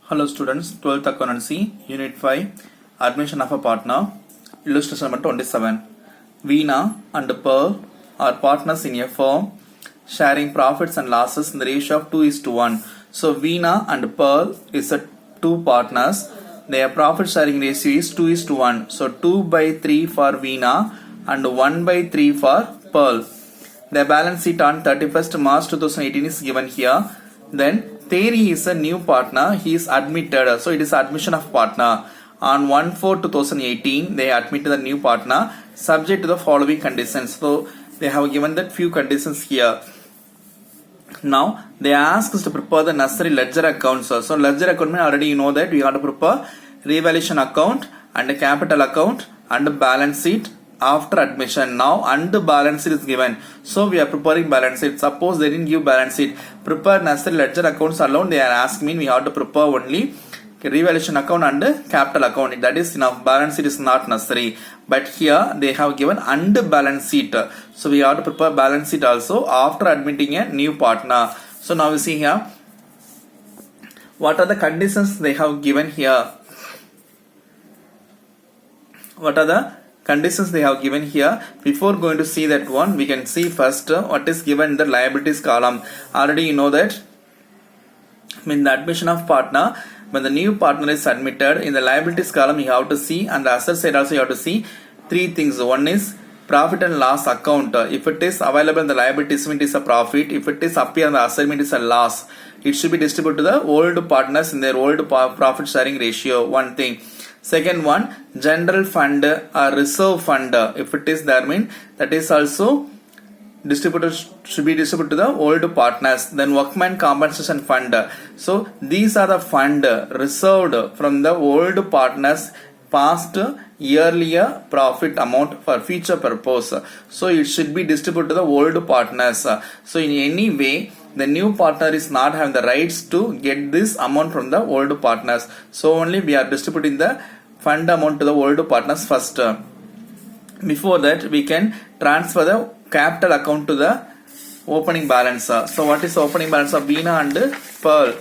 Hello students, 12th Accountancy, Unit 5, Admission of a Partner, Illustration number 27. Veena and Pearl are partners in a firm, sharing profits and losses in the ratio of 2:1. So Veena and Pearl is a two partners. Their profit sharing ratio is 2:1. So 2/3 for Veena and 1/3 for Pearl. The balance sheet on 31st March 2018 is given here. Then Thierry is a new partner. He is admitted. So it is admission of partner. On 1/4/2018, they admitted the new partner subject to the following conditions. So they have given that few conditions here. Now they ask us to prepare the necessary ledger accounts. So ledger account already you know that we have to prepare revaluation account and a capital account and a balance sheet after admission. Now and the balance sheet is given, so we are preparing balance sheet. Suppose they didn't give balance sheet, prepare necessary ledger accounts alone. They are asking me, we have to prepare only revaluation account and capital account. That is enough. Balance sheet is not necessary, but here they have given and balance sheet, so we have to prepare balance sheet also after admitting a new partner. So now we see here what are the conditions they have given here. What are the conditions they have given here? Before going to see that one, we can see first what is given in the liabilities column. Already you know that in the admission of partner, when the new partner is admitted, in the liabilities column you have to see, and the asset side also you have to see three things. One is profit and loss account. If it is available in the liabilities, it is a profit. If it is appear in the asset, it is a loss. It should be distributed to the old partners in their old profit sharing ratio. One thing. Second one, general fund or reserve fund. If it is there, mean that is also distributed, should be distributed to the old partners. Then workman compensation fund. So these are the fund reserved from the old partners past yearlier profit amount for future purpose. So it should be distributed to the old partners. So in any way, the new partner is not having the rights to get this amount from the old partners. So only we are distributing the fund amount to the old partners first. Before that, we can transfer the capital account to the opening balance. So what is opening balance of Veena and Pearl?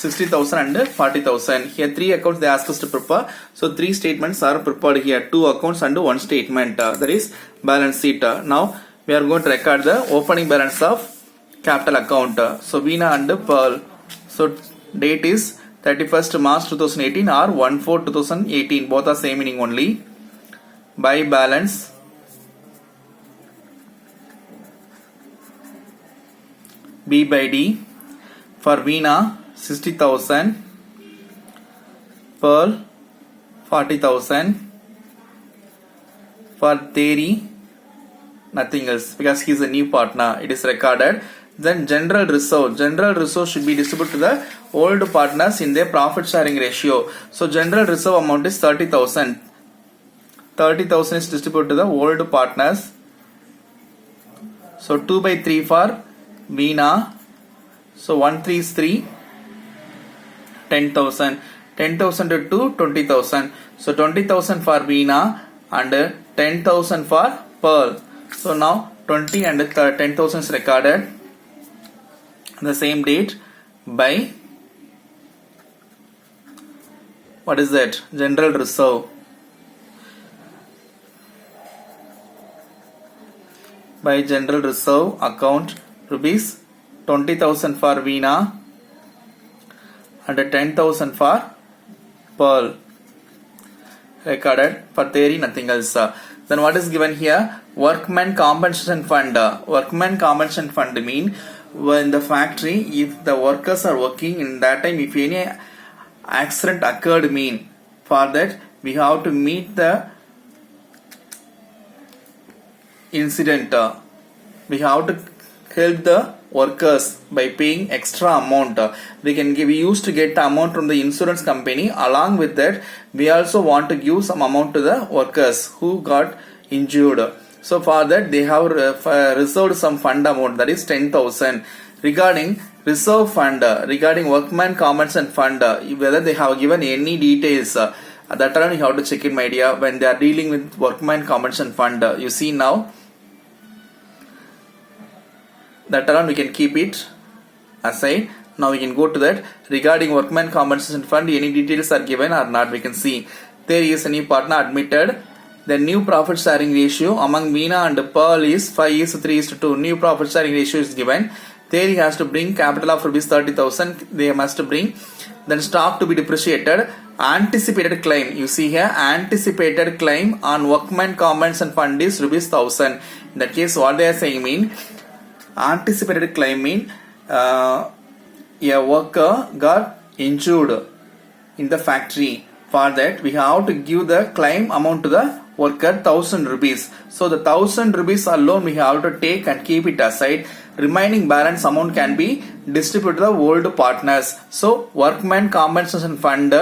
60,000 and 40,000. Here three accounts they ask us to prepare. So three statements are prepared here. Two accounts and one statement. That is balance sheet. Now we are going to record the opening balance of capital account. So Veena and Pearl. So date is 31st March 2018 or 1/4/2018. Both are same meaning only. By balance B by D. For Veena 60,000, Pearl 40,000. For Thierry nothing else because he is a new partner. It is recorded. Then general reserve should be distributed to the old partners in their profit sharing ratio. So general reserve amount is 30,000. 30,000 is distributed to the old partners. So 2/3 for Veena. So 1/3 is 3. 10,000. 10,000 to 2, 20,000. So 20,000 for Veena and 10,000 for Pearl. So now 20 and 10,000 is recorded. The same date by what is that? General reserve. By general reserve account rupees 20,000 for Veena and 10,000 for Pearl. Recorded. For Thierry nothing else. Then what is given here? Workman compensation fund. Workman compensation fund mean in the factory, if the workers are working in that time, if any accident occurred, mean for that we have to meet the incident. We have to help the workers by paying extra amount. We used to get the amount from the insurance company. Along with that, we also want to give some amount to the workers who got injured. So for that they have reserved some fund amount, that is 10,000. Regarding reserve fund, regarding workman compensation fund, whether they have given any details, that around you have to check in, my dear, when they are dealing with workman compensation fund. You see now that around we can keep it aside. Now we can go to that. Regarding workman compensation fund, any details are given or not, we can see. There is a new partner admitted. The new profit sharing ratio among Veena and Pearl is 5:3:2. New profit sharing ratio is given. There he has to bring capital of rupees 30,000. They must bring. Then stock to be depreciated. Anticipated claim. You see here, anticipated claim on workman compensation fund is rupees 1,000. In that case, what they are saying mean, anticipated claim mean a worker got injured in the factory. For that, we have to give the claim amount to the worker 1,000 rupees. So the 1,000 rupees alone we have to take and keep it aside. Remaining balance amount can be distributed to the old partners. So workman compensation fund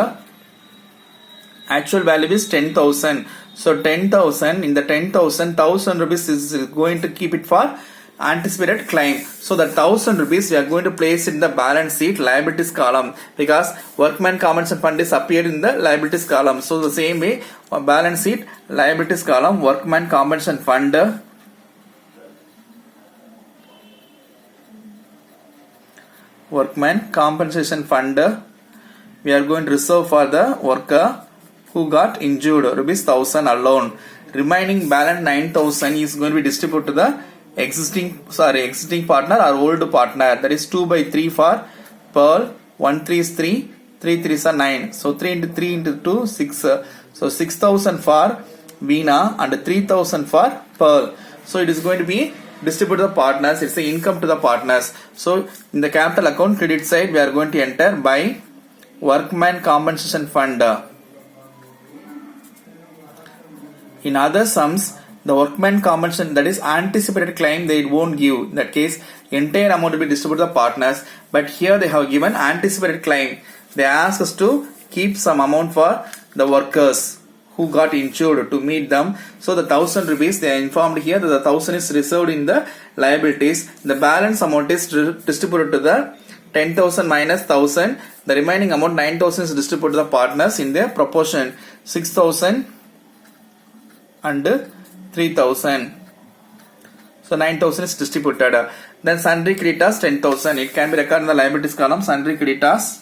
actual value is 10,000. So 10,000, in the 10,000, 1,000 rupees is going to keep it for anticipated claim. So the 1,000 rupees we are going to place in the balance sheet liabilities column, because workman compensation fund is appeared in the liabilities column. So the same way, balance sheet liabilities column, workman compensation fund, workman compensation fund, we are going to reserve for the worker who got injured, rupees 1,000 alone. Remaining balance 9,000 is going to be distributed to the existing partner or old partner. That is 2/3 for Pearl, 1 3 is 3, 3 3s are 9. So 3 into 3 into 2, 6. So 6,000 for Veena and 3,000 for Pearl. So it is going to be distributed to the partners. It's the income to the partners. So in the capital account credit side, we are going to enter by workman compensation fund. In other sums, the workman compensation, that is anticipated claim, they won't give. In that case, entire amount will be distributed to the partners. But here they have given anticipated claim. They ask us to keep some amount for the workers who got insured to meet them. So the 1,000 rupees, they are informed here that the 1,000 is reserved in the liabilities. The balance amount is distributed to the 10,000 minus 1,000. The remaining amount 9,000 is distributed to the partners in their proportion 6,000 and 3,000. So 9,000 is distributed. Then sundry creditors 10,000. It can be recorded in the liabilities column. Sundry creditors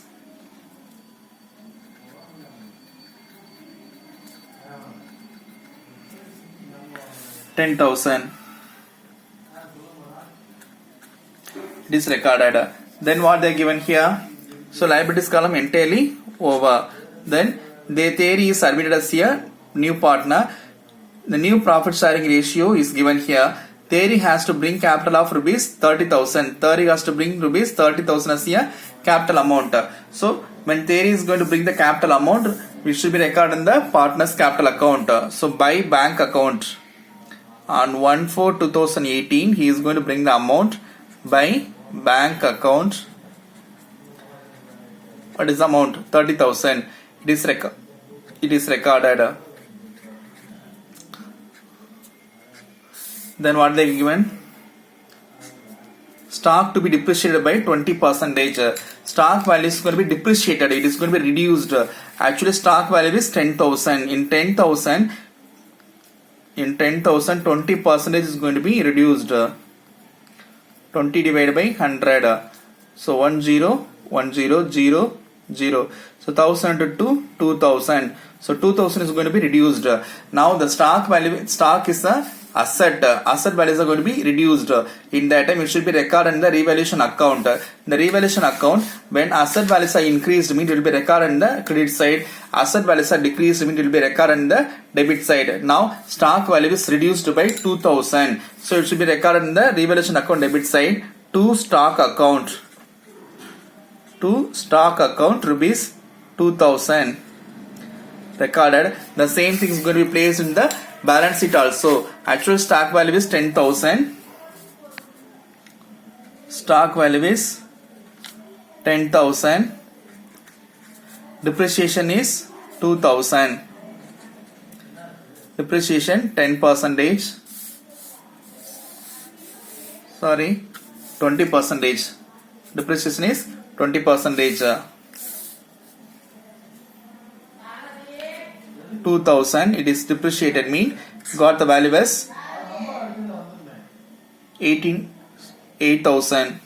10,000. It is recorded. Then what they are given here? So liabilities column entirely over. Then the theory is submitted as a new partner. The new profit sharing ratio is given here. Theory has to bring capital of rupees 30,000. Theory has to bring rupees 30,000 as a capital amount. So when theory is going to bring the capital amount, we should be recorded in the partner's capital account. So by bank account on 1/4/2018, he is going to bring the amount by bank account. What is the amount? 30,000. It is recorded. Then what they given? Stock to be depreciated by 20%. Stock value is going to be depreciated. It is going to be reduced. Actually, stock value is 10,000. In 10,000, 20% is going to be reduced. 20 divided by 100. So 10, 10, 0, 0. So 1,000 to 2,000. So 2,000 is going to be reduced. Now the stock value, stock is a asset. Asset values are going to be reduced. In that time, it should be recorded in the revaluation account. In the revaluation account, when asset values are increased, means it will be recorded in the credit side. Asset values are decreased, means it will be recorded in the debit side. Now stock value is reduced by 2,000. So it should be recorded in the revaluation account debit side to stock account. To stock account rupees 2,000 recorded. The same thing is going to be placed in the balance sheet also. Actual stock value is 10,000. Stock value is 10,000. Depreciation is 2,000. Depreciation 10%. Sorry, 20%. Depreciation is 20%. 2,000, it is depreciated, mean got the value as 8,000.